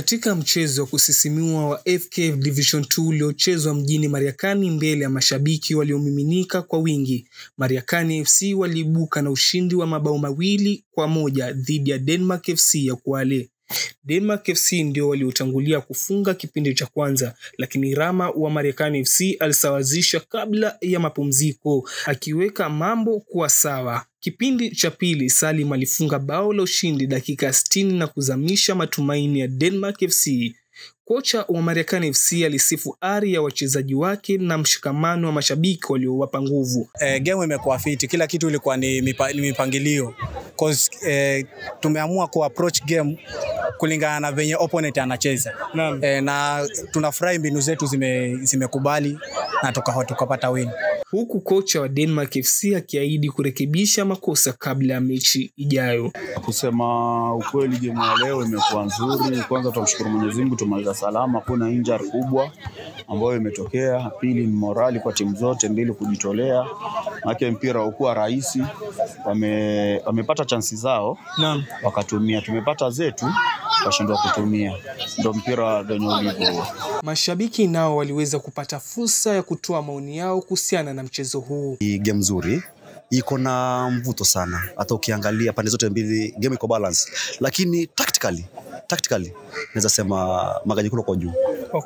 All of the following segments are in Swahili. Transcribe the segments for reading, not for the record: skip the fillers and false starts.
Katika mchezo wa kusisimua wa FKF Division 2 uliochezwa mjini Mariakani mbele ya mashabiki waliomiminika kwa wingi, Mariakani FC waliibuka na ushindi wa mabao 2-1 dhidi ya Denmark FC ya Kwale. Denmark FC ndio waliotangulia kufunga kipindi cha kwanza, lakini Rama wa Mariakani FC alisawazisha kabla ya mapumziko, akiweka mambo kuwa sawa. Kipindi cha pili Salim alifunga bao la ushindi dakika 60 na kuzamisha matumaini ya Denmark FC. Kocha wa Mariakani FC alisifu ari ya wachezaji wake na mshikamano wa mashabiki waliowapa nguvu. Game imekuwa fiti, kila kitu ilikuwa ni mipangilio. Cause tumeamua ku approach game kulingana na venye opponent anacheza. Na tunafurahi mbinu zetu zimekubali na tukapata win. Huku kocha wa Denmark FC akiahidi kurekebisha makosa kabla ya mechi ijayo. Kusema ukweli, game ya leo imekuwa nzuri. Kwanza tumshukuru Mwenyezi Mungu tumaliza salama, kuna injury kubwa ambayo imetokea. Pili ni morali kwa timu zote mbili kujitolea. Maana mpira haukuwa rahisi. Wamepata chansi zao, wakatumia. Tumepata zetu, washindwa kutumia. Ndio mpira ndio ulivyo. Mashabiki nao waliweza kupata fursa ya kutoa maoni yao kuhusiana na mchezo huu. Hii game nzuri, iko na mvuto sana. Hata ukiangalia pande zote mbili game iko balance, lakini tactically naweza sema maganyiko kwa juu.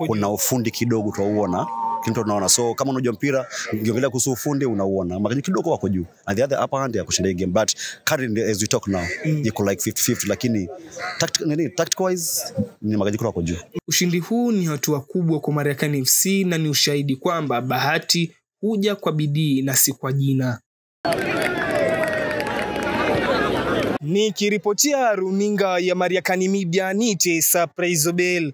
Kuna ufundi kidogo tuauona, kitu tunaona. So kama unajua mpira, ukiongelea kuhusu ufundi unauona maganyiko kidogo wako juu. And the other upper hand ya kushinda game, but currently as we talk now iko like 50-50, lakini tactical wise ni maganyiko wako juu. Ushindi huu ni hatua kubwa kwa Mariakani FC na ni ushahidi kwamba bahati huja kwa bidii na si kwa jina. Nikiripotia runinga ya Mariakani Media, ni Tesa Praizobel.